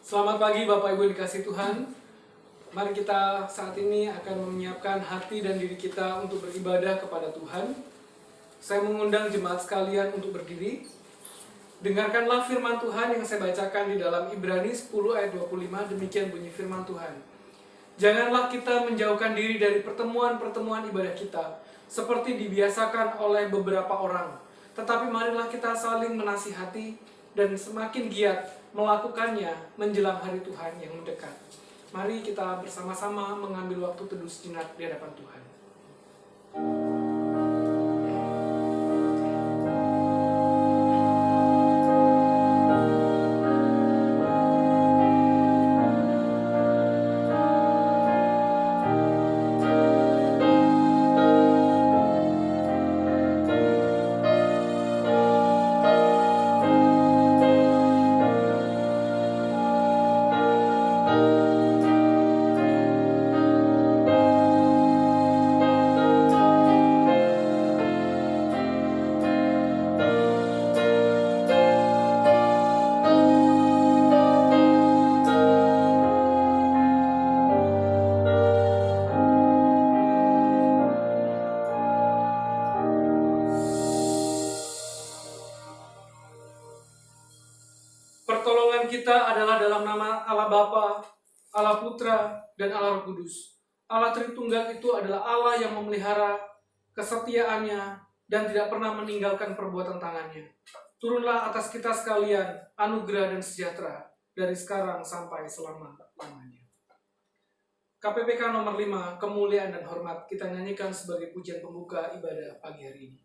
Selamat pagi Bapak Ibu dikasih Tuhan. Mari kita saat ini akan menyiapkan hati dan diri kita untuk beribadah kepada Tuhan. Saya mengundang jemaat sekalian untuk berdiri. Dengarkanlah firman Tuhan yang saya bacakan di dalam Ibrani 10 ayat 25. Demikian bunyi firman Tuhan. Janganlah kita menjauhkan diri dari pertemuan-pertemuan ibadah kita, seperti dibiasakan oleh beberapa orang. Tetapi marilah kita saling menasihati dan semakin giat melakukannya menjelang hari Tuhan yang mendekat. Mari kita bersama-sama mengambil waktu teduh sejenak di hadapan Tuhan. Pertolongan kita adalah dalam nama Allah Bapa, Allah Putra, dan Allah Roh Kudus. Allah Tritunggal itu adalah Allah yang memelihara kesetiaannya dan tidak pernah meninggalkan perbuatan tangannya. Turunlah atas kita sekalian anugerah dan sejahtera dari sekarang sampai selama-lamanya. KPPK nomor 5, kemuliaan dan hormat, kita nyanyikan sebagai pujian pembuka ibadah pagi hari ini.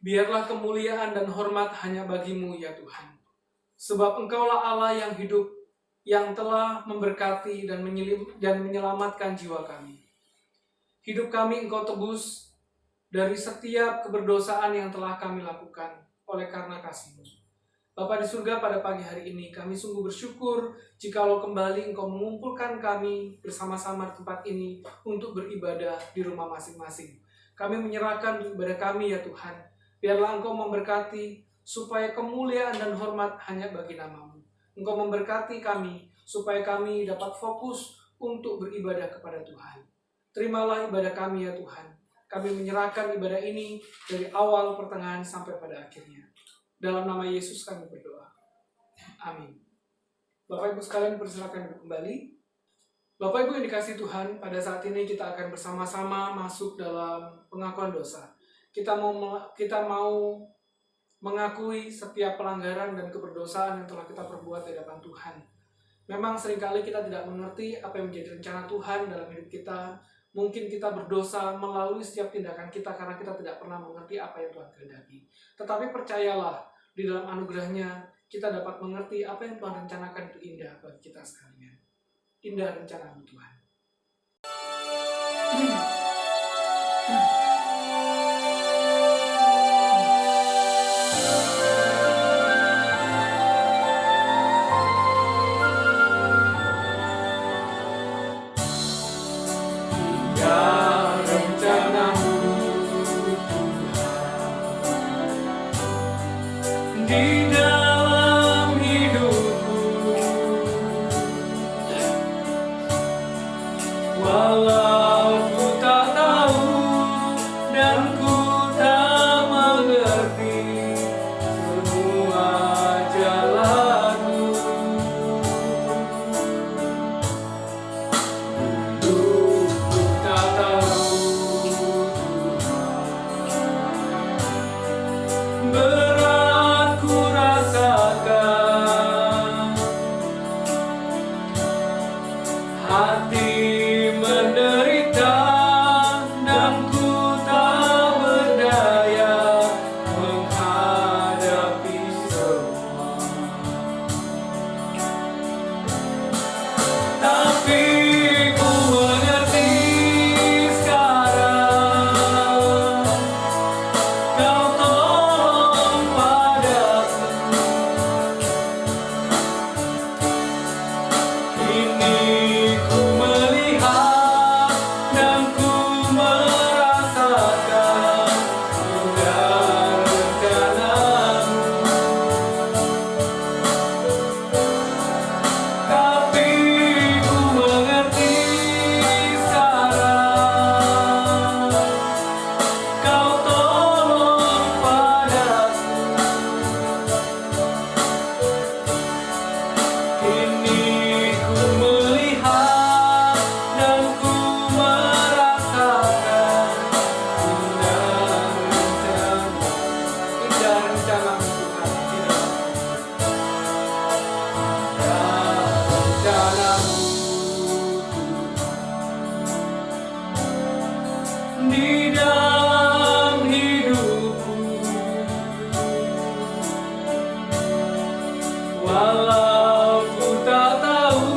Biarlah kemuliaan dan hormat hanya bagimu ya Tuhan. Sebab Engkaulah Allah yang hidup, yang telah memberkati dan menyelamatkan jiwa kami. Hidup kami Engkau tebus dari setiap keberdosaan yang telah kami lakukan oleh karena kasih-Mu. Bapa di surga, pada pagi hari ini kami sungguh bersyukur jikalau kembali Engkau mengumpulkan kami bersama-sama di tempat ini untuk beribadah di rumah masing-masing. Kami menyerahkan ibadah kami ya Tuhan. Biarlah Engkau memberkati supaya kemuliaan dan hormat hanya bagi nama-Mu. Engkau memberkati kami supaya kami dapat fokus untuk beribadah kepada Tuhan. Terimalah ibadah kami ya Tuhan. Kami menyerahkan ibadah ini dari awal, pertengahan, sampai pada akhirnya. Dalam nama Yesus kami berdoa. Amin. Bapak Ibu sekalian persilakan duduk kembali. Bapak Ibu yang dikasihi Tuhan, pada saat ini kita akan bersama-sama masuk dalam pengakuan dosa. Kita mau mengakui setiap pelanggaran dan keberdosaan yang telah kita perbuat di hadapan Tuhan. Memang seringkali kita tidak mengerti apa yang menjadi rencana Tuhan dalam hidup kita. Mungkin kita berdosa melalui setiap tindakan kita karena kita tidak pernah mengerti apa yang Tuhan kehendaki. Tetapi percayalah, di dalam anugerahnya kita dapat mengerti apa yang Tuhan rencanakan itu indah bagi kita sekalian. Indah rencana Tuhan. Di dalam hidupku, walau ku tak tahu dan ku tak mengerti semua jalanmu, dulu ku tak tahu berat ku rasakan, hati menderita dan ku tak berdaya menghadapi semua. Tapi ku mengerti sekarang, Kau tolong padaku. Kini ku melihat dan ku merasakan indah rencana-Mu. Tapi ku mengerti sekarang, Kau tolong padaku. Kini ku melihat dan ku merasakan indah rencana Tuhan di dalam di dalam hidupku, walau ku tak tahu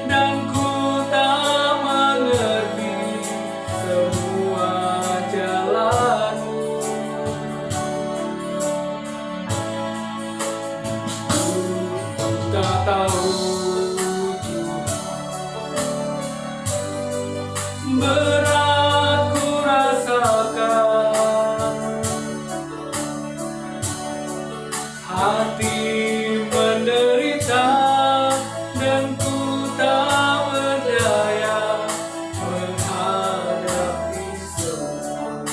dan ku tak mengerti semua jalanmu, ku tak tahu berat ku rasakan, hati menderita dan ku tak berdaya menghadapi semua.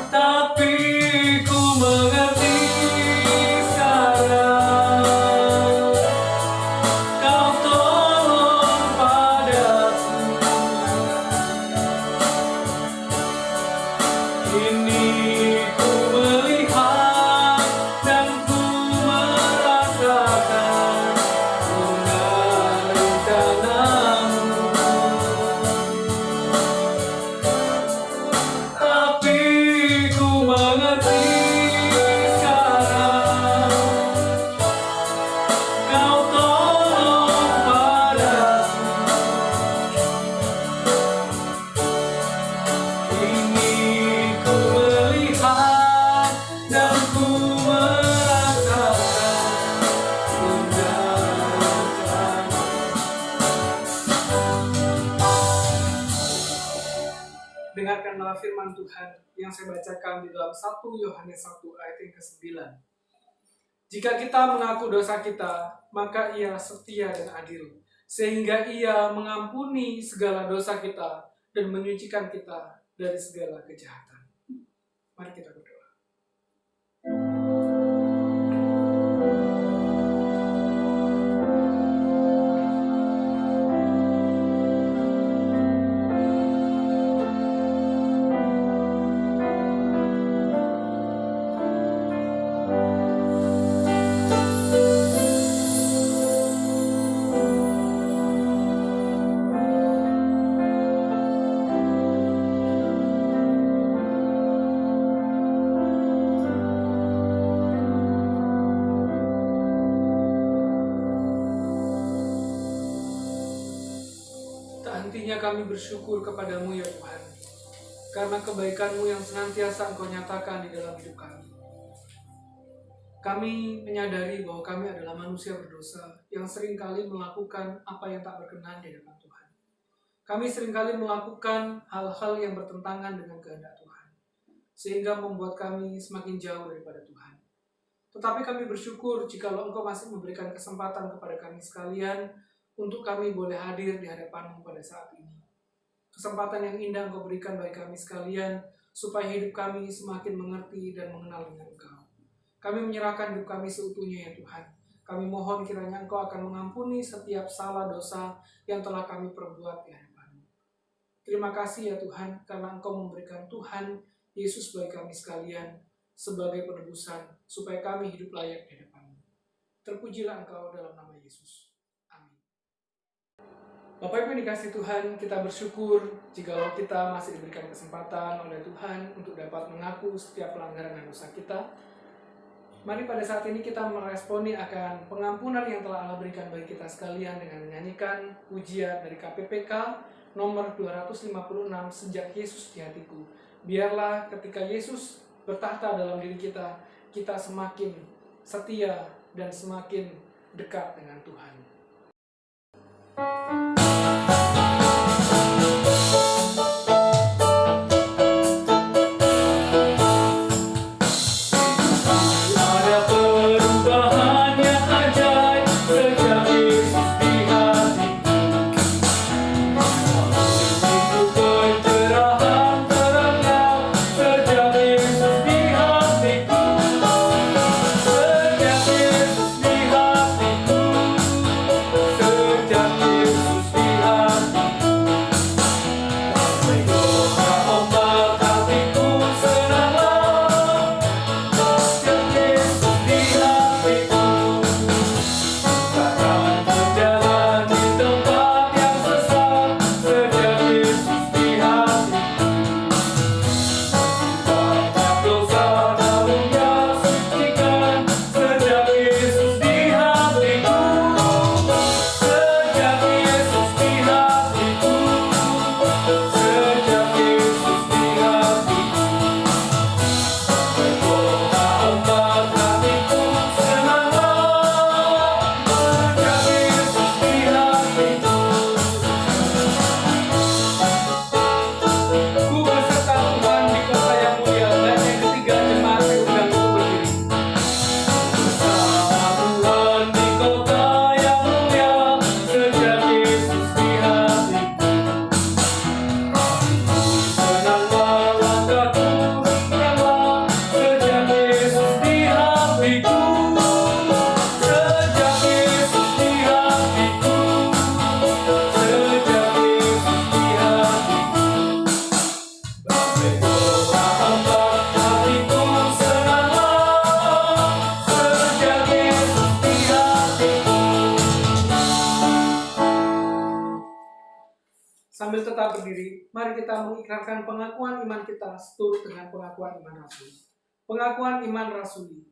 Tapi ku mengerti sekarang, Kau tolong padaku. Kini ku melihat dan ku merasakan indah rencana-Mu. Tapi ku mengerti sekarang, Kau tolong padaku. Kini ku melihat dan ku merasakan indah rencana. Dengarkanlah firman Tuhan yang saya bacakan di dalam 1 Yohanes 1 ayat yang ke-9. Jika kita mengaku dosa kita, maka Ia setia dan adil, sehingga Ia mengampuni segala dosa kita dan menyucikan kita dari segala kejahatan. Mari kita berdoa. Hentinya kami bersyukur kepadamu ya Tuhan, karena kebaikan-Mu yang senantiasa Engkau nyatakan di dalam hidup kami. Kami menyadari bahwa kami adalah manusia berdosa yang seringkali melakukan apa yang tak berkenan di hadapan Tuhan. Kami seringkali melakukan hal-hal yang bertentangan dengan kehendak Tuhan, sehingga membuat kami semakin jauh daripada Tuhan. Tetapi kami bersyukur jikalau Engkau masih memberikan kesempatan kepada kami sekalian untuk kami boleh hadir di hadapan-Mu pada saat ini. Kesempatan yang indah Engkau berikan bagi kami sekalian, supaya hidup kami semakin mengerti dan mengenal dengan Engkau. Kami menyerahkan hidup kami seutuhnya ya Tuhan. Kami mohon kiranya Engkau akan mengampuni setiap salah dosa yang telah kami perbuat di hadapan-Mu. Terima kasih ya Tuhan, karena Engkau memberikan Tuhan Yesus bagi kami sekalian sebagai penebusan, supaya kami hidup layak di hadapan-Mu. Terpujilah Engkau dalam nama Yesus. Bapak Ibu yang dikasihi Tuhan, kita bersyukur jikalau kita masih diberikan kesempatan oleh Tuhan untuk dapat mengaku setiap pelanggaran dan dosa kita. Mari pada saat ini kita meresponi akan pengampunan yang telah Allah berikan bagi kita sekalian dengan menyanyikan pujian dari KPPK nomor 256, Sejak Yesus di Hatiku. Biarlah ketika Yesus bertahta dalam diri kita, kita semakin setia dan semakin dekat dengan Tuhan. Sambil tetap berdiri, mari kita mengikrarkan pengakuan iman kita seturut dengan pengakuan iman rasuli. Pengakuan iman rasuli.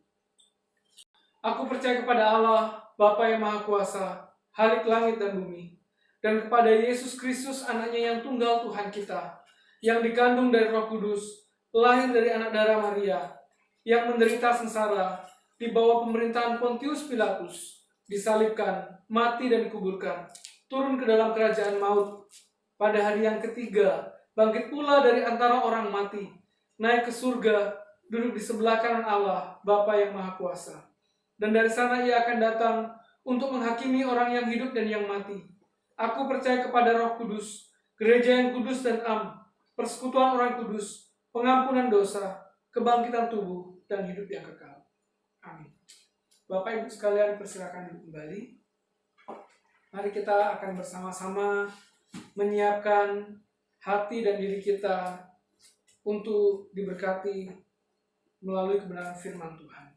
Aku percaya kepada Allah, Bapa yang Maha Kuasa, Khalik langit dan bumi, dan kepada Yesus Kristus, anaknya yang tunggal Tuhan kita, yang dikandung dari Roh Kudus, lahir dari anak darah Maria, yang menderita sengsara, di bawah pemerintahan Pontius Pilatus, disalibkan, mati dan dikuburkan, turun ke dalam kerajaan maut, pada hari yang ketiga, bangkit pula dari antara orang mati, naik ke surga, duduk di sebelah kanan Allah, Bapa yang Maha Kuasa. Dan dari sana ia akan datang untuk menghakimi orang yang hidup dan yang mati. Aku percaya kepada Roh Kudus, gereja yang kudus dan am, persekutuan orang kudus, pengampunan dosa, kebangkitan tubuh, dan hidup yang kekal. Amin. Bapak Ibu sekalian, persilakan duduk kembali. Mari kita akan bersama-sama menyiapkan hati dan diri kita untuk diberkati melalui kebenaran firman Tuhan.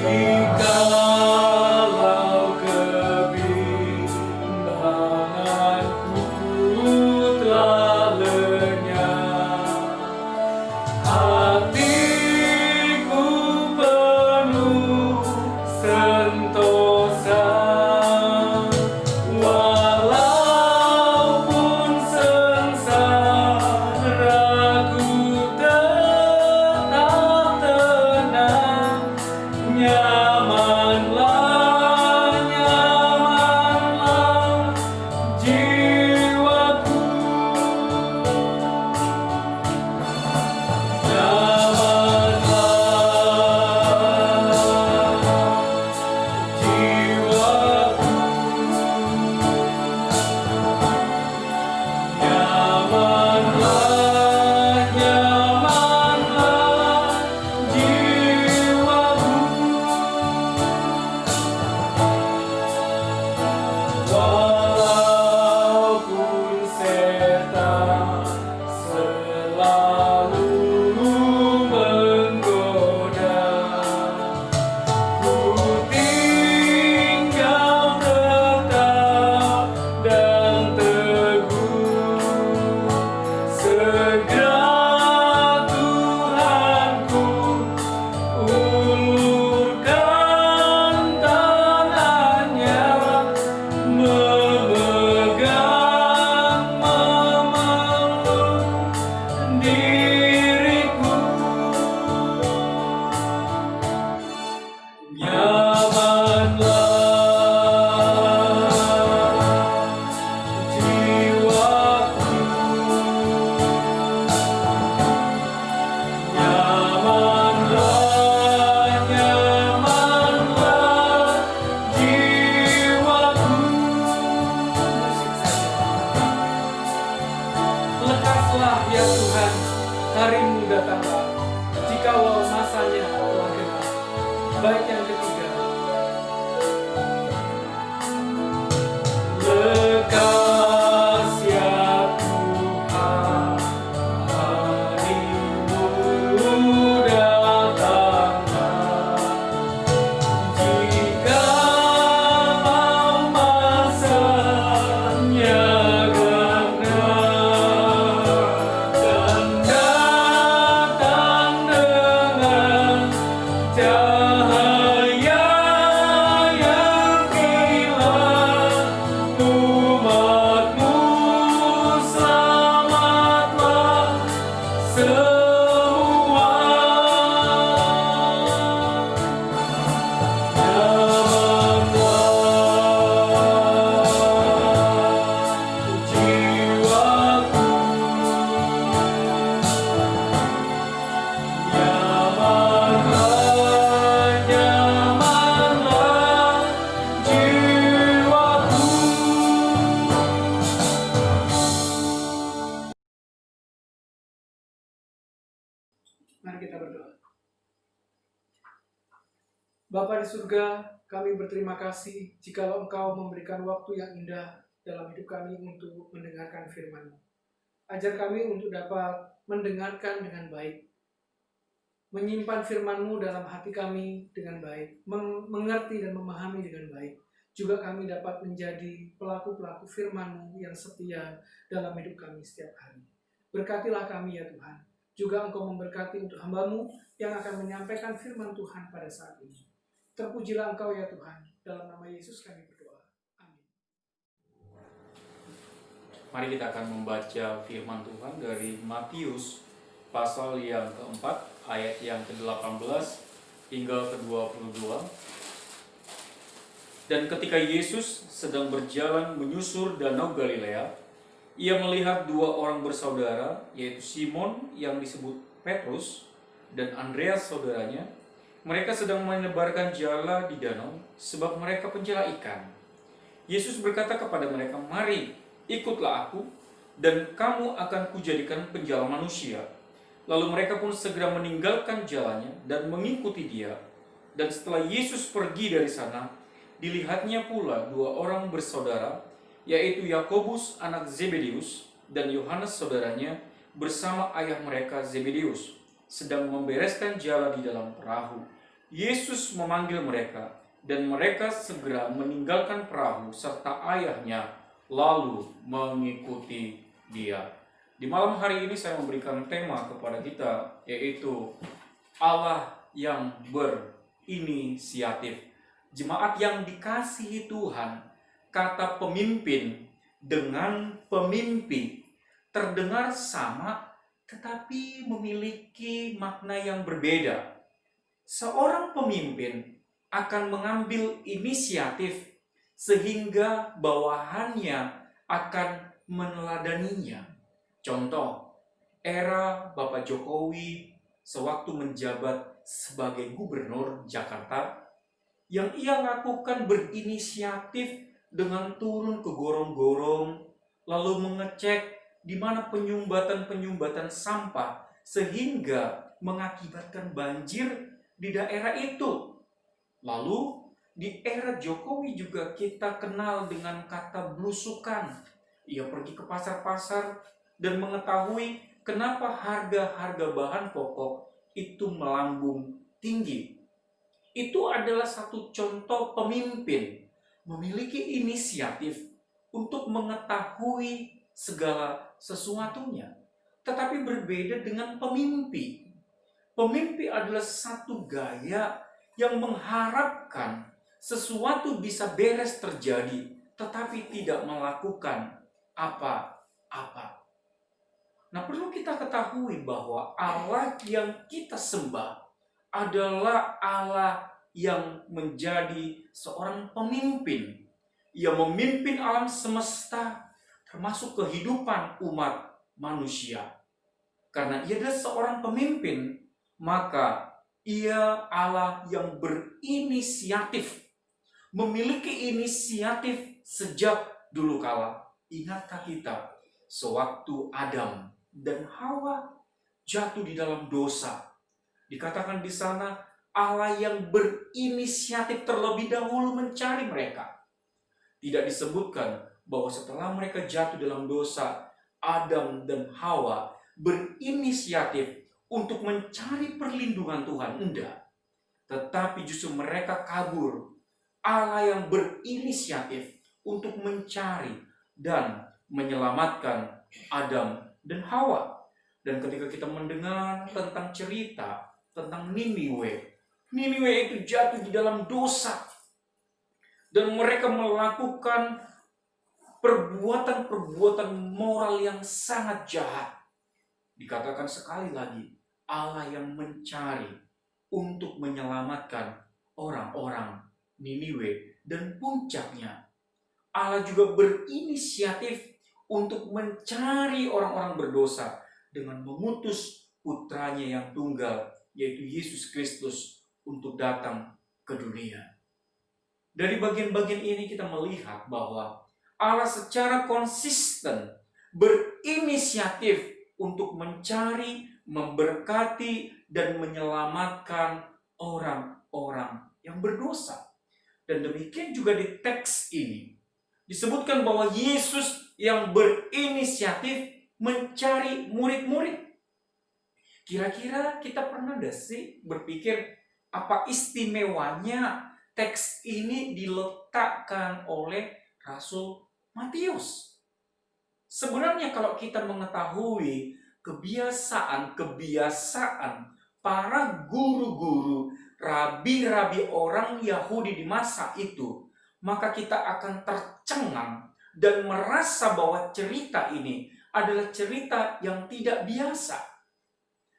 Jikalau kebimbanganku telah lenyap, hatiku penuh sentosa, walaupun sengsaraku tetap tenang. Nyamanlah, nyamanlah jiwaku, nyamanlah jiwaku, nyamanlah, nyamanlah jiwaku. Walaupun setan selalu menggoda, ku tinggal tetap dan teguh. Segera Tuhanku ulurkan tangannya, memegang, memeluk diriku. Nyamanlah jiwaku, nyamanlah, nyamanlah jiwaku. Lekaslah ya Tuhan, harimu datanglah, jikalau masanya telah genap. Bait yang ketiga. Lekas ya Tuhan, harimu datanglah, jikalau masanya genap, dan datang dengan cahaya yang kilat. Umatmu selamatlah semua. Nyamanlah jiwaku, nyamanlah, nyamanlah jiwaku. Mari kita berdoa. Bapa di surga, kami berterima kasih jikalau Engkau memberikan waktu yang indah dalam hidup kami untuk mendengarkan firman-Mu. Ajar kami untuk dapat mendengarkan dengan baik, menyimpan firman-Mu dalam hati kami dengan baik, mengerti dan memahami dengan baik. Juga kami dapat menjadi pelaku-pelaku firman-Mu yang setia dalam hidup kami setiap hari. Berkatilah kami ya Tuhan. Juga Engkau memberkati untuk hamba-Mu yang akan menyampaikan firman Tuhan pada saat ini. Terpujilah Engkau ya Tuhan. Dalam nama Yesus kami berdoa. Amin. Mari kita akan membaca firman Tuhan dari Matius pasal yang keempat, ayat yang ke-18 hingga ke-22. Dan ketika Yesus sedang berjalan menyusur danau Galilea, ia melihat dua orang bersaudara, yaitu Simon yang disebut Petrus dan Andreas saudaranya, Mereka sedang menebarkan jala di danau sebab mereka penjala ikan. Yesus berkata kepada mereka, "Mari, ikutlah aku, dan kamu akan kujadikan penjala manusia." Lalu mereka pun segera meninggalkan jalannya dan mengikuti dia. Dan setelah Yesus pergi dari sana, dilihatnya pula dua orang bersaudara, yaitu Yakobus anak Zebedeus dan Yohanes saudaranya bersama ayah mereka Zebedeus, sedang membereskan jala di dalam perahu. Yesus memanggil mereka, dan mereka segera meninggalkan perahu serta ayahnya, lalu mengikuti dia. Di malam hari ini saya memberikan tema kepada kita, yaitu Allah yang berinisiatif. Jemaat yang dikasihi Tuhan, kata pemimpin dengan pemimpi terdengar sama, tetapi memiliki makna yang berbeda. Seorang pemimpin akan mengambil inisiatif sehingga bawahannya akan meneladaninya. Contoh, era Bapak Jokowi sewaktu menjabat sebagai gubernur Jakarta, yang ia lakukan berinisiatif dengan turun ke gorong-gorong, lalu mengecek di mana penyumbatan sampah sehingga mengakibatkan banjir di daerah itu. Lalu di era Jokowi juga kita kenal dengan kata belusukan. Ia pergi ke pasar-pasar dan mengetahui kenapa harga-harga bahan pokok itu melambung tinggi. Itu adalah satu contoh pemimpin memiliki inisiatif untuk mengetahui segala sesuatunya. Tetapi berbeda dengan pemimpi. Pemimpi adalah satu gaya yang mengharapkan sesuatu bisa beres terjadi, tetapi tidak melakukan apa-apa. Nah, perlu kita ketahui bahwa Allah yang kita sembah adalah Allah yang menjadi seorang pemimpin. Ia memimpin alam semesta, termasuk kehidupan umat manusia. Karena ia adalah seorang pemimpin, maka ia Allah yang berinisiatif, memiliki inisiatif sejak dulu kala. Ingatkah kita sewaktu Adam dan Hawa jatuh di dalam dosa? Dikatakan di sana Allah yang berinisiatif terlebih dahulu mencari mereka. Tidak disebutkan bahwa setelah mereka jatuh dalam dosa, Adam dan Hawa berinisiatif untuk mencari perlindungan Tuhan. Enggak. Tetapi justru mereka kabur. Allah yang berinisiatif untuk mencari dan menyelamatkan Adam dan Hawa. Dan ketika kita mendengar tentang cerita tentang Niniwe itu jatuh di dalam dosa. Dan mereka melakukan perbuatan-perbuatan moral yang sangat jahat. Dikatakan sekali lagi, Allah yang mencari untuk menyelamatkan orang-orang Niniwe. Dan puncaknya, Allah juga berinisiatif untuk mencari orang-orang berdosa dengan mengutus putranya yang tunggal, yaitu Yesus Kristus, untuk datang ke dunia. Dari bagian-bagian ini kita melihat bahwa Allah secara konsisten berinisiatif untuk mencari, memberkati, dan menyelamatkan orang-orang yang berdosa. Dan demikian juga di teks ini disebutkan bahwa Yesus yang berinisiatif mencari murid-murid. Kira-kira kita pernah gak sih berpikir apa istimewanya teks ini diletakkan oleh Rasul Matius? Sebenarnya kalau kita mengetahui kebiasaan para guru-guru, rabi-rabi orang Yahudi di masa itu, maka kita akan tercengang dan merasa bahwa cerita ini adalah cerita yang tidak biasa.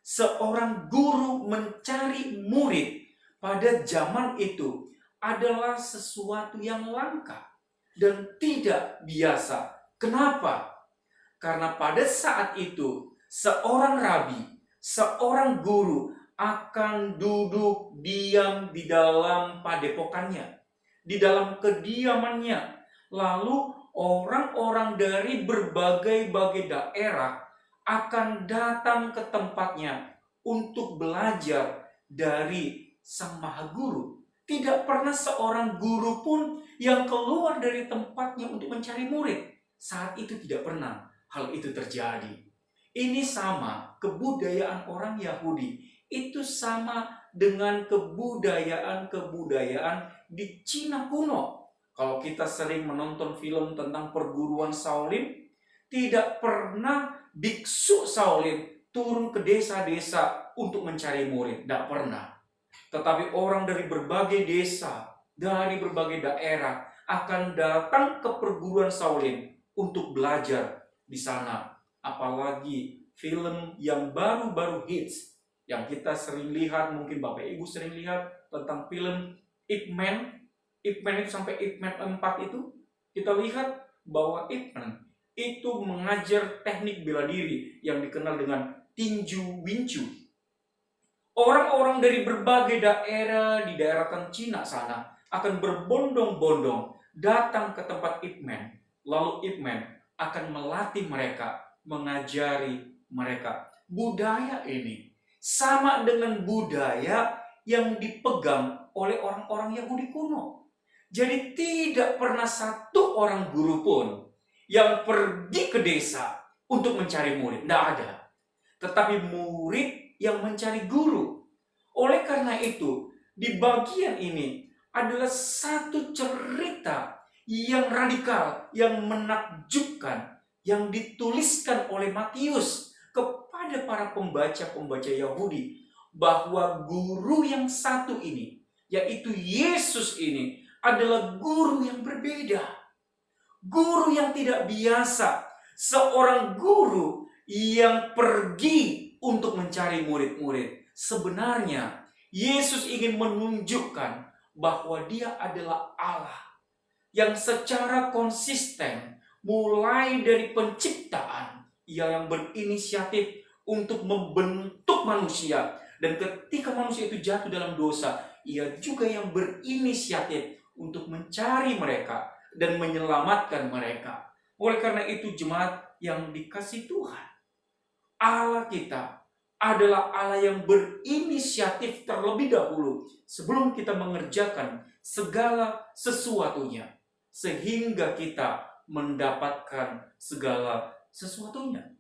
Seorang guru mencari murid pada zaman itu adalah sesuatu yang langka dan tidak biasa. Kenapa? Karena pada saat itu seorang rabi, seorang guru akan duduk diam di dalam padepokannya, di dalam kediamannya. Lalu orang-orang dari berbagai-bagai daerah akan datang ke tempatnya untuk belajar dari Sang Maha Guru. Tidak pernah seorang guru pun yang keluar dari tempatnya untuk mencari murid. Saat itu tidak pernah hal itu terjadi. Ini sama kebudayaan orang Yahudi. Itu sama dengan kebudayaan-kebudayaan di Cina kuno. Kalau kita sering menonton film tentang perguruan Shaolin, tidak pernah biksu Shaolin turun ke desa-desa untuk mencari murid. Tidak pernah. Tetapi orang dari berbagai desa, dari berbagai daerah akan datang ke perguruan Shaolin untuk belajar di sana. Apalagi film yang baru-baru hits, yang kita sering lihat, mungkin Bapak Ibu sering lihat tentang film Ip Man. Ip Man itu sampai Ip Man 4 itu, kita lihat bahwa Ip Man itu mengajar teknik bela diri yang dikenal dengan Tinju Wing Chun. Orang-orang dari berbagai daerah di daerah Cina sana akan berbondong-bondong datang ke tempat Ip Man. Lalu Ip Man akan melatih mereka, mengajari mereka. Budaya ini sama dengan budaya yang dipegang oleh orang-orang Yahudi kuno. Jadi tidak pernah satu orang guru pun yang pergi ke desa untuk mencari murid. Tidak ada. Tetapi murid yang mencari guru. Oleh karena itu, di bagian ini adalah satu cerita yang radikal, yang menakjubkan, yang dituliskan oleh Matius kepada para pembaca-pembaca Yahudi, bahwa guru yang satu ini, yaitu Yesus ini, adalah guru yang berbeda. Guru yang tidak biasa. Seorang guru yang pergi untuk mencari murid-murid. Sebenarnya Yesus ingin menunjukkan bahwa Dia adalah Allah yang secara konsisten mulai dari penciptaan, Ia yang berinisiatif untuk membentuk manusia, dan ketika manusia itu jatuh dalam dosa, Ia juga yang berinisiatif untuk mencari mereka dan menyelamatkan mereka. Oleh karena itu, jemaat yang dikasihi Tuhan, Allah kita adalah Allah yang berinisiatif terlebih dahulu sebelum kita mengerjakan segala sesuatunya, sehingga kita mendapatkan segala sesuatunya.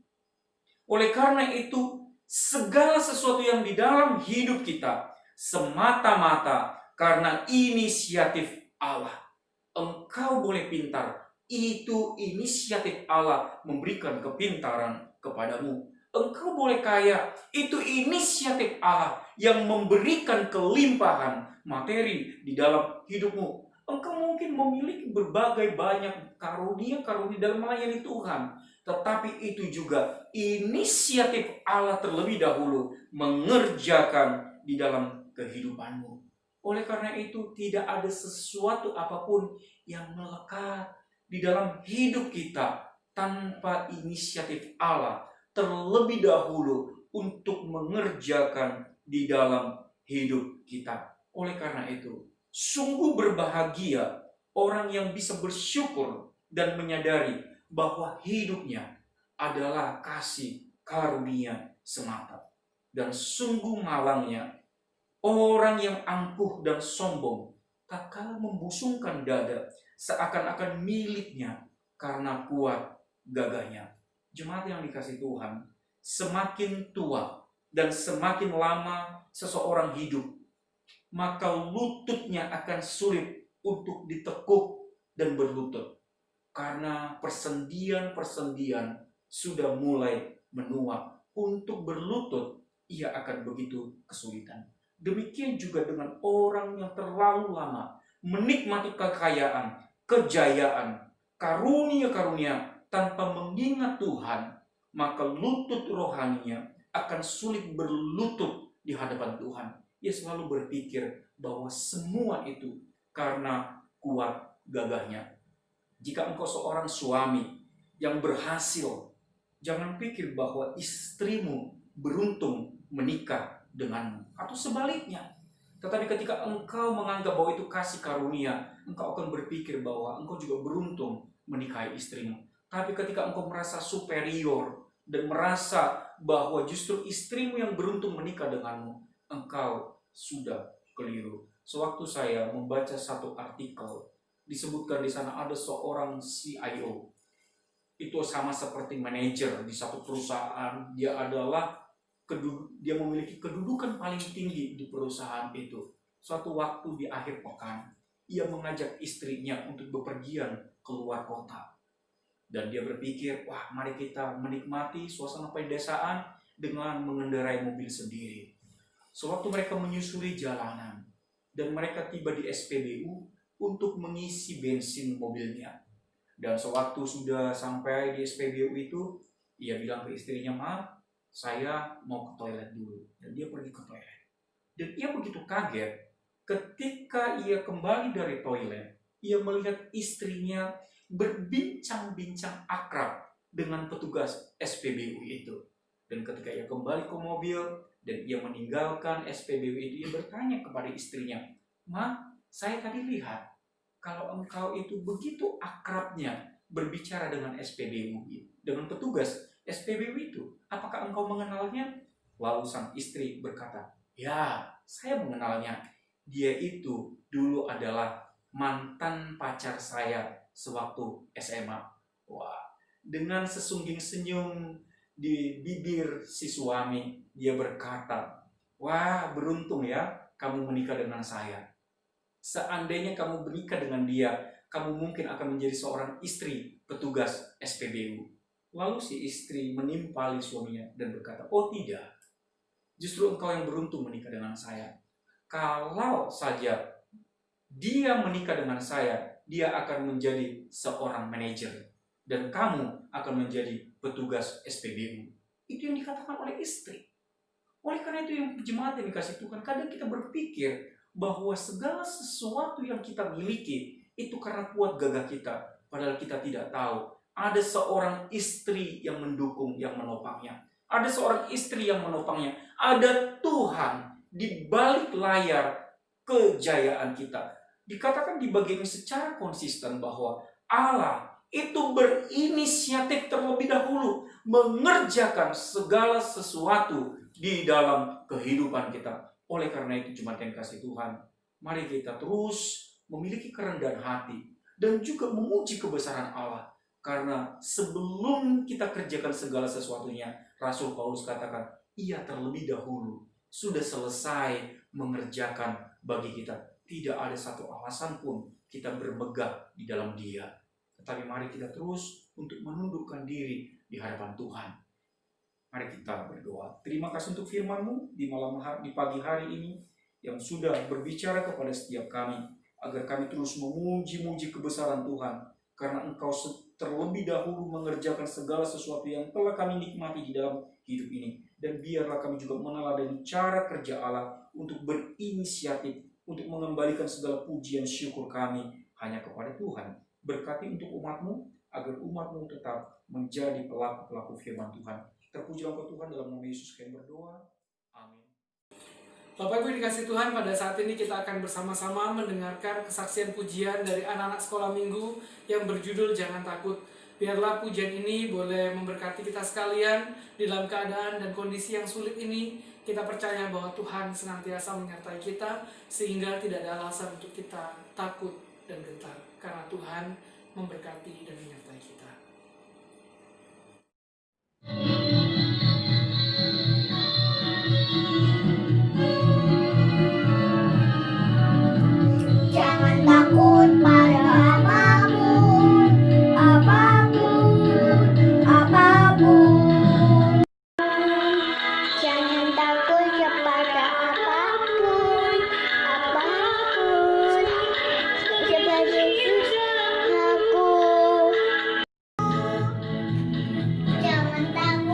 Oleh karena itu, segala sesuatu yang di dalam hidup kita semata-mata karena inisiatif Allah. Engkau boleh pintar, itu inisiatif Allah memberikan kepintaran kepadamu. Engkau boleh kaya, itu inisiatif Allah yang memberikan kelimpahan materi di dalam hidupmu. Engkau mungkin memiliki berbagai banyak karunia-karunia dalam melayani Tuhan, tetapi itu juga inisiatif Allah terlebih dahulu mengerjakan di dalam kehidupanmu. Oleh karena itu, tidak ada sesuatu apapun yang melekat di dalam hidup kita tanpa inisiatif Allah terlebih dahulu untuk mengerjakan di dalam hidup kita. Oleh karena itu, sungguh berbahagia orang yang bisa bersyukur dan menyadari bahwa hidupnya adalah kasih karunia semata. Dan sungguh malangnya orang yang angkuh dan sombong tak kalah membusungkan dada seakan-akan miliknya karena kuat gagahnya. Jemaat yang dikasihi Tuhan, semakin tua dan semakin lama seseorang hidup, maka lututnya akan sulit untuk ditekuk dan berlutut. Karena persendian-persendian sudah mulai menua. Untuk berlutut, ia akan begitu kesulitan. Demikian juga dengan orang yang terlalu lama menikmati kekayaan, kejayaan, karunia-karunia tanpa mengingat Tuhan, maka lutut rohaninya akan sulit berlutut di hadapan Tuhan. Ia selalu berpikir bahwa semua itu karena kuat gagahnya. Jika engkau seorang suami yang berhasil, jangan pikir bahwa istrimu beruntung menikah denganmu, atau sebaliknya. Tetapi ketika engkau menganggap bahwa itu kasih karunia, engkau akan berpikir bahwa engkau juga beruntung menikahi istrimu. Tapi ketika engkau merasa superior dan merasa bahwa justru istrimu yang beruntung menikah denganmu, engkau sudah keliru. Sewaktu saya membaca satu artikel, disebutkan di sana ada seorang CIO. Itu sama seperti manajer di satu perusahaan. Dia memiliki kedudukan paling tinggi di perusahaan itu. Suatu waktu di akhir pekan, ia mengajak istrinya untuk bepergian keluar kota. Dan dia berpikir, wah, mari kita menikmati suasana pedesaan dengan mengendarai mobil sendiri. Sewaktu mereka menyusuri jalanan dan mereka tiba di SPBU untuk mengisi bensin mobilnya. Dan sewaktu sudah sampai di SPBU itu, ia bilang ke istrinya, maaf, saya mau ke toilet dulu. Dan dia pergi ke toilet. Dan ia begitu kaget ketika ia kembali dari toilet, ia melihat istrinya berbincang-bincang akrab dengan petugas SPBU itu. Dan ketika ia kembali ke mobil dan ia meninggalkan SPBU itu, ia bertanya kepada istrinya, Ma, saya tadi lihat kalau engkau itu begitu akrabnya berbicara dengan SPBU, dengan petugas SPBU itu, apakah engkau mengenalnya? Lalu sang istri berkata, ya, saya mengenalnya. Dia itu dulu adalah mantan pacar saya sewaktu SMA. Wah, dengan sesungging senyum di bibir si suami, dia berkata, wah, beruntung ya kamu menikah dengan saya. Seandainya kamu menikah dengan dia, kamu mungkin akan menjadi seorang istri petugas SPBU. Lalu si istri menimpali suaminya dan berkata, oh tidak, justru engkau yang beruntung menikah dengan saya. Kalau saja dia menikah dengan saya, dia akan menjadi seorang manajer. Dan kamu akan menjadi petugas SPBU. Itu yang dikatakan oleh istri. Oleh karena itu yang jemaat yang dikasih Tuhan, kadang kita berpikir bahwa segala sesuatu yang kita miliki itu karena kuat gagah kita. Padahal kita tidak tahu. Ada seorang istri yang mendukung, yang menopangnya. Ada seorang istri yang menopangnya. Ada Tuhan di balik layar kejayaan kita. Dikatakan di bagian secara konsisten bahwa Allah itu berinisiatif terlebih dahulu mengerjakan segala sesuatu di dalam kehidupan kita. Oleh karena itu jemaat yang kasih Tuhan, mari kita terus memiliki kerendahan hati dan juga memuji kebesaran Allah. Karena sebelum kita kerjakan segala sesuatunya, Rasul Paulus katakan, ia terlebih dahulu sudah selesai mengerjakan bagi kita. Tidak ada satu alasan pun kita bermegah di dalam Dia. Tetapi mari kita terus untuk menundukkan diri di hadapan Tuhan. Mari kita berdoa. Terima kasih untuk firman-Mu di pagi hari ini yang sudah berbicara kepada setiap kami, agar kami terus memuji-muji kebesaran Tuhan. Karena Engkau terlebih dahulu mengerjakan segala sesuatu yang telah kami nikmati di dalam hidup ini. Dan biarlah kami juga meneladani cara kerja Allah untuk berinisiatif, untuk mengembalikan segala pujian syukur kami hanya kepada Tuhan. Berkati untuk umat-Mu, agar umat-Mu tetap menjadi pelaku-pelaku firman Tuhan. Terpujilah Engkau Tuhan, dalam nama Yesus kami berdoa. Amin. Bapak Ibu dikasih Tuhan, pada saat ini kita akan bersama-sama mendengarkan kesaksian pujian dari anak-anak sekolah minggu yang berjudul Jangan Takut. Biarlah pujian ini boleh memberkati kita sekalian di dalam keadaan dan kondisi yang sulit ini. Kita percaya bahwa Tuhan senantiasa menyertai kita sehingga tidak ada alasan untuk kita takut dan gentar. Karena Tuhan memberkati dan menyertai kita. Jangan takut pada apapun, apapun. Jangan takut kepada apapun. Sebab Yesus aku. Jangan takut.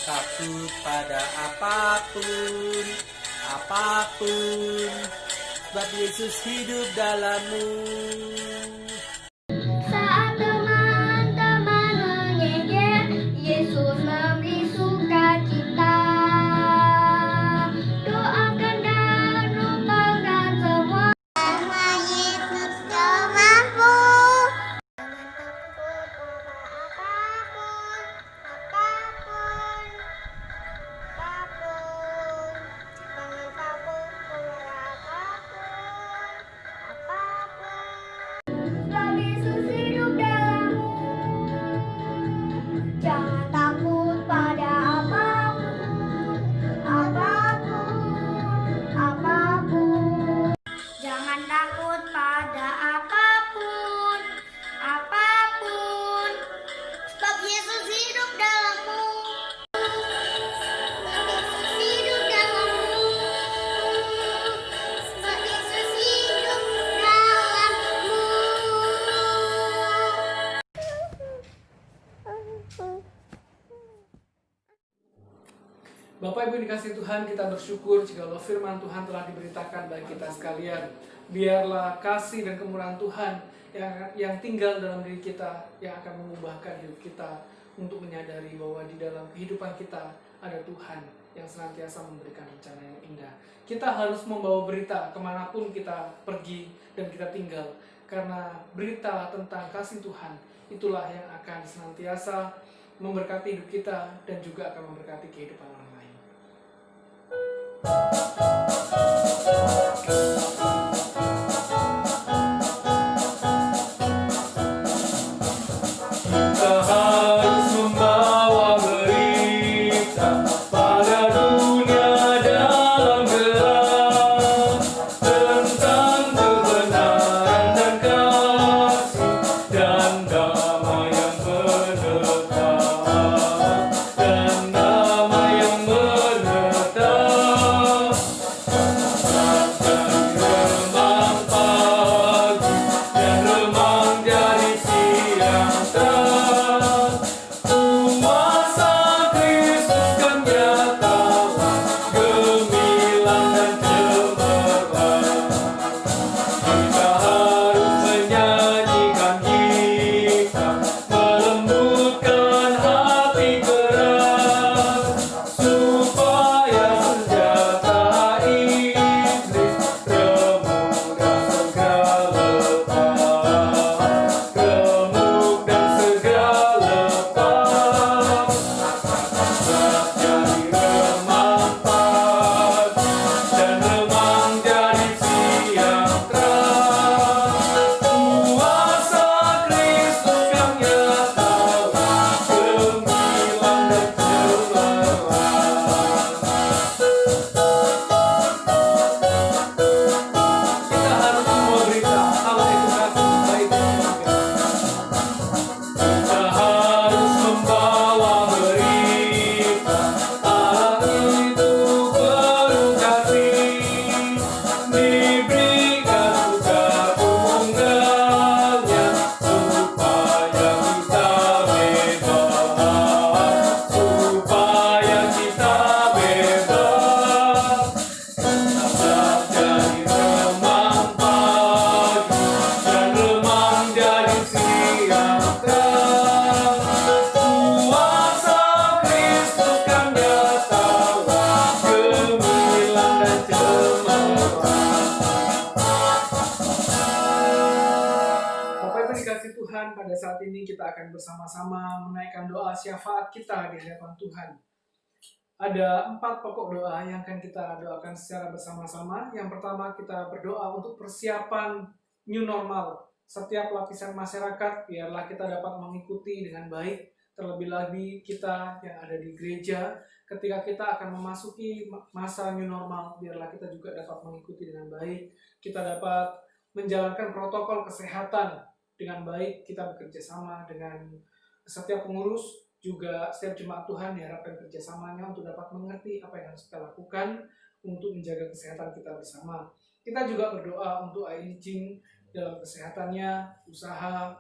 takut pada apapun, apapun, sebab Yesus hidup dalammu. Saat teman-teman mengejek, Yesus memberi sukacita. Doakan dan lupakan semua. Karena Yesus kau mampu. Jangan takut pada apapun, apapun, apapun. Jangan takut pada apapun, apapun. Sebab Yesus hidup dalammu. Jangan takut pada apapun, apapun, apapun. Jangan takut pada apapun, apapun. Sebab Yesus hidup dalammu. Sebab Yesus hidup dalammu. Sebab Yesus hidup dalammu. Bapak Ibu dikasih Tuhan, kita bersyukur jika firman Tuhan telah diberitakan bagi kita sekalian. Biarlah kasih dan kemurahan Tuhan yang tinggal dalam diri kita, yang akan mengubahkan hidup kita untuk menyadari bahwa di dalam kehidupan kita ada Tuhan yang senantiasa memberikan rencana yang indah. Kita harus membawa berita kemanapun kita pergi dan kita tinggal, karena berita tentang kasih Tuhan itulah yang akan senantiasa memberkati hidup kita dan juga akan memberkati kehidupan orang lain. Kita harus membawa berita pada dunia dalam gelap tentang kebenaran dan kasih dan damai yang menetap, dan damai yang menetap. Dari remang pagi dan remang jadi siang terang, kuasa Kristus kan nyata, gemilang dan cemerlang. Kita harus menyanyikan kita, melembutkan hati keras, supaya senjata iblis remuk dan segera lepas, remuk dan segera lepas. Jadi remang pagi dan remang jadi siang terang, kuasa Kristus yang nyata, gemilang dan cemerlang. Kita harus membawa berita Allah itu kasih baik dan baik. Kita harus membawa berita Allah itu penuh kasih, diberikan suka tunggalnya supaya kita bebas, supaya kita bebas. Tetap jadi remang pagi dan remang jadi siang terang, kuasa Kristus kan nyata, gemilang dan cemerlang. Bapak Ibu dikasih Tuhan, pada saat ini kita akan bersama-sama menaikkan doa syafaat kita di hadapan Tuhan. Ada 4 pokok doa yang akan kita doakan secara bersama-sama. Yang pertama, kita berdoa untuk persiapan new normal. Setiap lapisan masyarakat, biarlah kita dapat mengikuti dengan baik. Terlebih lagi kita yang ada di gereja, ketika kita akan memasuki masa new normal, biarlah kita juga dapat mengikuti dengan baik. Kita dapat menjalankan protokol kesehatan dengan baik. Kita bekerja sama dengan setiap pengurus, juga setiap jemaat Tuhan diharapkan kerjasamanya untuk dapat mengerti apa yang harus kita lakukan untuk menjaga kesehatan kita bersama. Kita juga berdoa untuk Aijing dalam kesehatannya, usaha,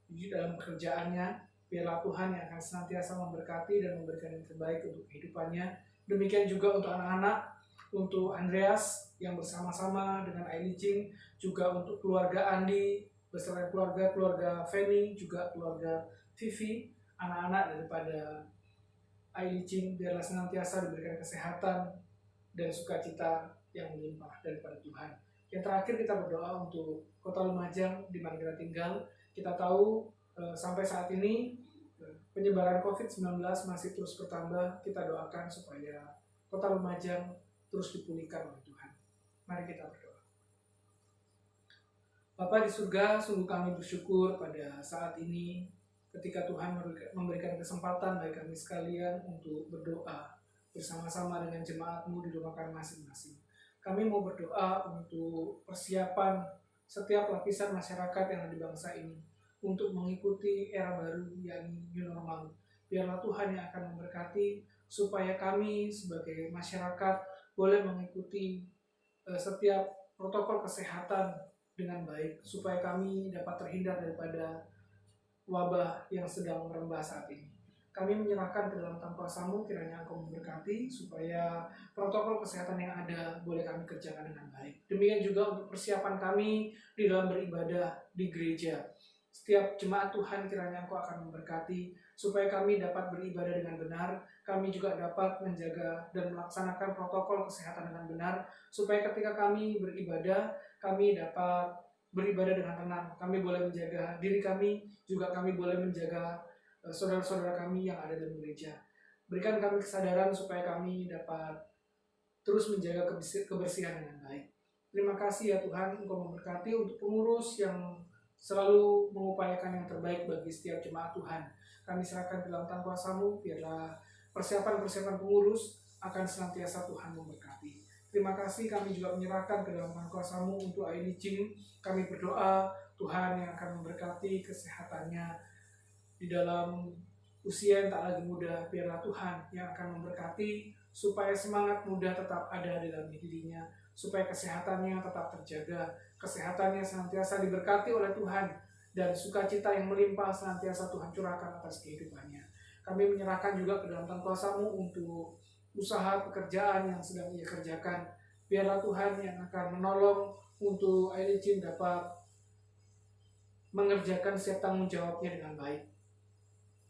dalam pekerjaannya. Biarlah Tuhan yang akan senantiasa memberkati dan memberikan yang terbaik untuk kehidupannya. Demikian juga untuk anak-anak, untuk Andreas yang bersama-sama dengan Aili Ching, juga untuk keluarga Andi, beserta keluarga Feni, juga keluarga Vivi, anak-anak daripada Aili Ching. Biarlah senantiasa diberikan kesehatan dan sukacita yang melimpah daripada Tuhan. Yang terakhir kita berdoa untuk Kota Lumajang di mana kita tinggal. Kita tahu sampai saat ini penyebaran COVID-19 masih terus bertambah. Kita doakan supaya Kota Lumajang terus dipulihkan oleh Tuhan. Mari kita berdoa. Bapa di surga, sungguh kami bersyukur pada saat ini ketika Tuhan memberikan kesempatan bagi kami sekalian untuk berdoa bersama-sama dengan jemaat-Mu di rumah kami masing-masing. Kami mau berdoa untuk persiapan setiap lapisan masyarakat yang ada di bangsa ini untuk mengikuti era baru, yakni new normal. Biarlah Tuhan yang akan memberkati supaya kami sebagai masyarakat boleh mengikuti setiap protokol kesehatan dengan baik, supaya kami dapat terhindar daripada wabah yang sedang merembah saat ini. Kami menyerahkan ke dalam tangan kuasa-Mu, kiranya Engkau memberkati supaya protokol kesehatan yang ada boleh kami kerjakan dengan baik. Demikian juga untuk persiapan kami di dalam beribadah di gereja. Setiap jemaat Tuhan kiranya Engkau akan memberkati supaya kami dapat beribadah dengan benar. Kami juga dapat menjaga dan melaksanakan protokol kesehatan dengan benar, supaya ketika kami beribadah, kami dapat beribadah dengan tenang. Kami boleh menjaga diri kami, juga kami boleh menjaga saudara-saudara kami yang ada dalam gereja. Berikan kami kesadaran supaya kami dapat terus menjaga kebersihan dengan baik. Terima kasih ya Tuhan, Engkau memberkati untuk pengurus yang selalu mengupayakan yang terbaik bagi setiap jemaat Tuhan. Kami serahkan ke dalam tangan kuasa-Mu, biarlah persiapan-persiapan pengurus akan senantiasa Tuhan memberkati. Terima kasih, kami juga menyerahkan ke dalam tangan kuasa-Mu untuk Aili Ching. Kami berdoa Tuhan yang akan memberkati kesehatannya di dalam usia yang tak lagi muda. Biarlah Tuhan yang akan memberkati supaya semangat muda tetap ada di dalam dirinya, supaya kesehatannya tetap terjaga, kesehatannya senantiasa diberkati oleh Tuhan, dan sukacita yang melimpah senantiasa Tuhan curahkan atas kehidupannya. Kami menyerahkan juga ke dalam tangan kuasa-Mu untuk usaha pekerjaan yang sedang ia kerjakan. Biarlah Tuhan yang akan menolong untuk Aili Ching dapat mengerjakan setiap tanggung jawabnya dengan baik.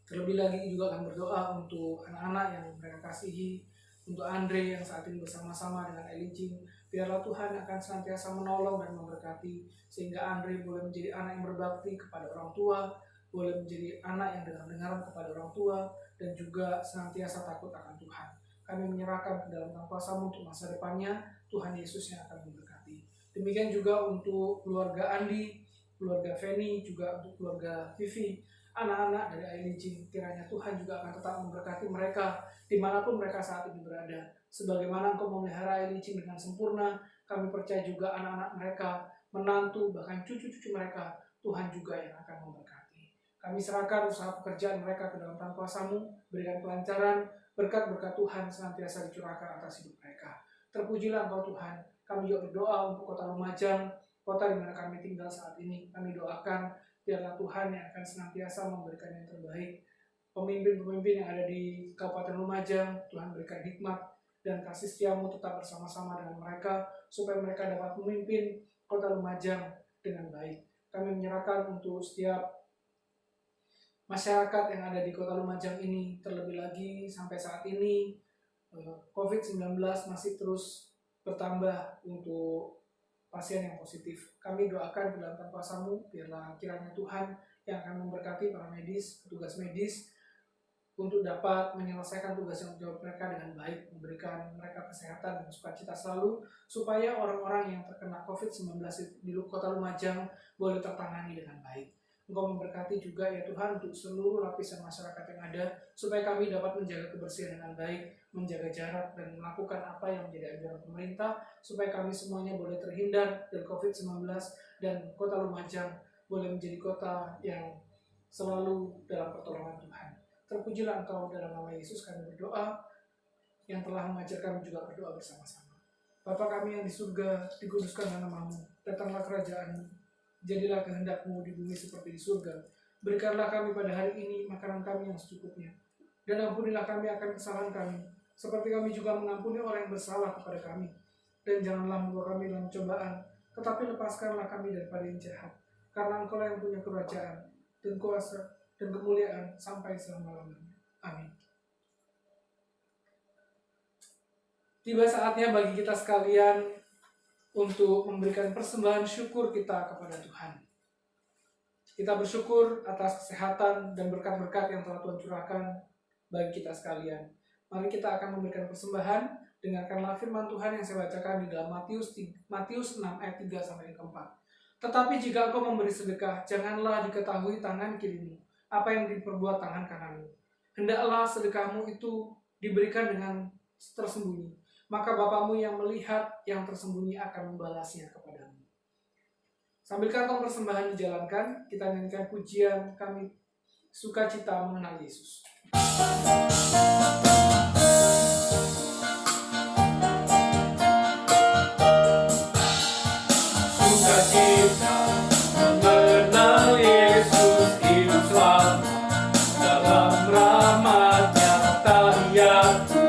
Terlebih lagi juga akan berdoa untuk anak-anak yang mereka kasihi, untuk Andre yang saat ini bersama-sama dengan Aili Ching. Biarlah Tuhan akan senantiasa menolong dan memberkati, sehingga Andre boleh menjadi anak yang berbakti kepada orang tua, boleh menjadi anak yang dengar-dengaran kepada orang tua, dan juga senantiasa takut akan Tuhan. Kami menyerahkan ke dalam tangan kuasa-Mu untuk masa depannya, Tuhan Yesus yang akan memberkati. Demikian juga untuk keluarga Andi, keluarga Feni, juga untuk keluarga Vivi, anak-anak dari Aili Ching. Kiranya Tuhan juga akan tetap memberkati mereka dimanapun mereka saat ini berada. Sebagaimana Engkau memelihara Aili Ching dengan sempurna, kami percaya juga anak-anak mereka, menantu, bahkan cucu-cucu mereka, Tuhan juga yang akan memberkati. Kami serahkan usaha pekerjaan mereka ke dalam tangan kuasa-Mu, berikan kelancaran, berkat-berkat Tuhan senantiasa dicurahkan atas hidup mereka. Terpujilah Engkau Tuhan. Kami juga berdoa untuk Kota Lumajang, kota di mana kami tinggal saat ini. Kami doakan biarlah Tuhan yang akan senantiasa memberikan yang terbaik. Pemimpin-pemimpin yang ada di Kabupaten Lumajang, Tuhan berikan hikmat dan kasih setia-Mu tetap bersama-sama dengan mereka, supaya mereka dapat memimpin Kota Lumajang dengan baik. Kami menyerahkan untuk setiap masyarakat yang ada di Kota Lumajang ini, terlebih lagi sampai saat ini COVID-19 masih terus bertambah untuk pasien yang positif. Kami doakan di dalam tangan kuasa-Mu, biarlah kiranya Tuhan yang akan memberkati para medis, petugas medis, untuk dapat menyelesaikan tugas yang jawab mereka dengan baik, memberikan mereka kesehatan dan sukacita selalu, supaya orang-orang yang terkena COVID-19 di Kota Lumajang boleh tertangani dengan baik. Engkau memberkati juga ya Tuhan untuk seluruh lapisan masyarakat yang ada, supaya kami dapat menjaga kebersihan dengan baik, menjaga jarak, dan melakukan apa yang menjadi anjuran pemerintah, supaya kami semuanya boleh terhindar dari COVID-19 dan Kota Lumajang boleh menjadi kota yang selalu dalam pertolongan Tuhan. Terpujilah Engkau, dalam nama Yesus kami berdoa, yang telah mengajar kami juga berdoa bersama-sama. Bapa kami yang di surga, dikuduskanlah nama-Mu, datanglah kerajaan-Mu, jadilah kehendak-Mu di bumi seperti di surga. Berikanlah kami pada hari ini makanan kami yang secukupnya. Dan ampunilah kami akan kesalahan kami, seperti kami juga mengampuni orang yang bersalah kepada kami. Dan janganlah membawa kami dalam cobaan, tetapi lepaskanlah kami daripada yang jahat. Karena Engkau yang punya kerajaan, dan kuasa, dan kemuliaan sampai selama-lamanya. Amin. Tiba saatnya bagi kita sekalian untuk memberikan persembahan syukur kita kepada Tuhan. Kita bersyukur atas kesehatan dan berkat-berkat yang telah Tuhan curahkan bagi kita sekalian. Mari kita akan memberikan persembahan. Dengarkanlah firman Tuhan yang saya bacakan di dalam Matius 6 ayat 3 sampai 4. Tetapi jika engkau memberi sedekah, janganlah diketahui tangan kirimu apa yang diperbuat tangan kananmu. Hendaklah sedekahmu itu diberikan dengan tersembunyi. Maka Bapamu yang melihat yang tersembunyi akan membalasnya kepadamu. Sambil kantong persembahan dijalankan, kita nyanyikan pujian kami sukacita mengenal Yesus. Sukacita mengenal Yesus hidup selama dalam rahmat-Nya tahiyatu.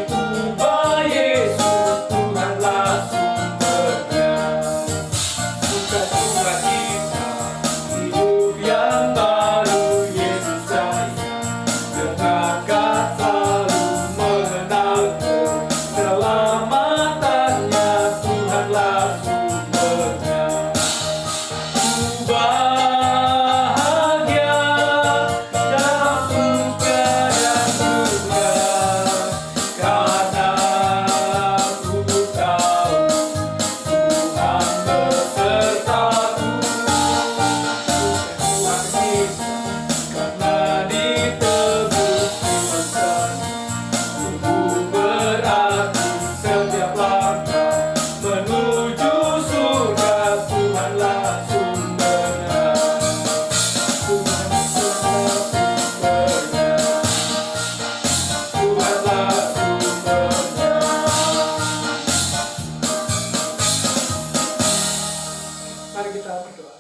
Diubah Yesus Tuhanlah sumbernya. Sukacita hidup yang baru Yesus saya. Dengarkan selalu mengenal keselamatannya Tuhanlah sumbernya. Bahagia dalam surga dan dunia, karena ku tahu Tuhan besertaku. Tuhan kita karena ditebus Tuhan, sungguh berarti setiap langkah menuju surga. Tuhanlah sumbernya. Tuhanlah sumbernya. Tuhanlah sumbernya. Mari kita berdoa.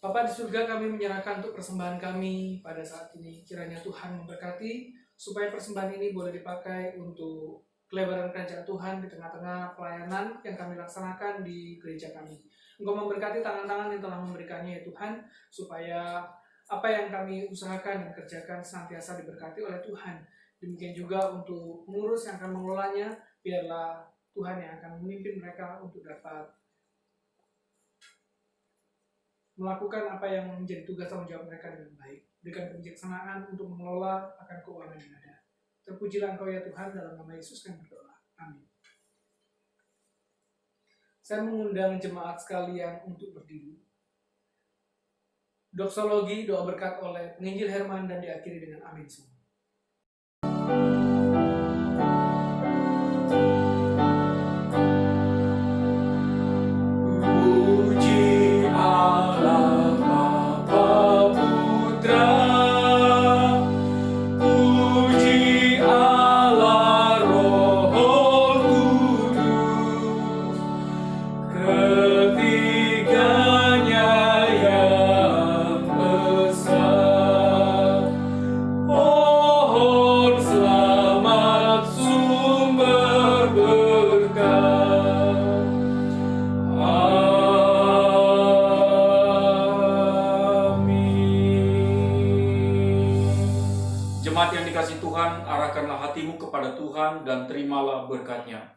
Bapa di surga, kami menyerahkan untuk persembahan kami pada saat ini. Kiranya Tuhan memberkati supaya persembahan ini boleh dipakai untuk kelebaran kerajaan Tuhan di tengah-tengah pelayanan yang kami laksanakan di gereja kami. Engkau memberkati tangan-tangan yang telah memberikannya ya Tuhan, supaya apa yang kami usahakan dan kerjakan senantiasa diberkati oleh Tuhan. Demikian juga untuk pengurus yang akan mengelolanya, biarlah Tuhan yang akan memimpin mereka untuk dapat melakukan apa yang menjadi tugas tanggung jawab mereka dengan baik. Berikan kebijaksanaan untuk mengelola akan keuangan yang ada. Terpujilah Engkau ya Tuhan, dalam nama Yesus kami berdoa. Amin. Saya mengundang jemaat sekalian untuk berdiri. Doksologi, doa berkat oleh penginjil Herman dan diakhiri dengan amin semua. Puji Allah Bapa Putra, puji Allah Roh Kudus, ketiganya yang esa. Pohon selamat sumber berkah. Jemaat yang dikasihi Tuhan, arahkanlah hatimu kepada Tuhan dan terimalah berkat-Nya.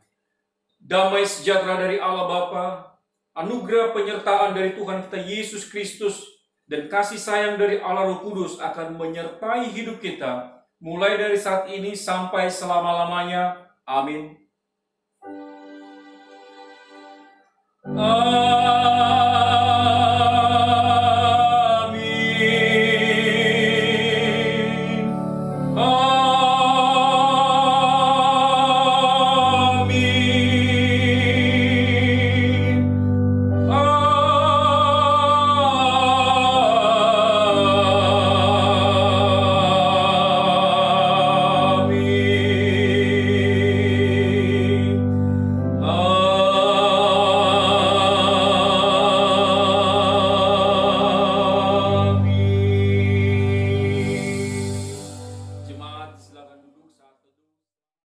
Damai sejahtera dari Allah Bapa, anugerah penyertaan dari Tuhan kita Yesus Kristus, dan kasih sayang dari Allah Roh Kudus akan menyertai hidup kita, mulai dari saat ini sampai selama-lamanya. Amin.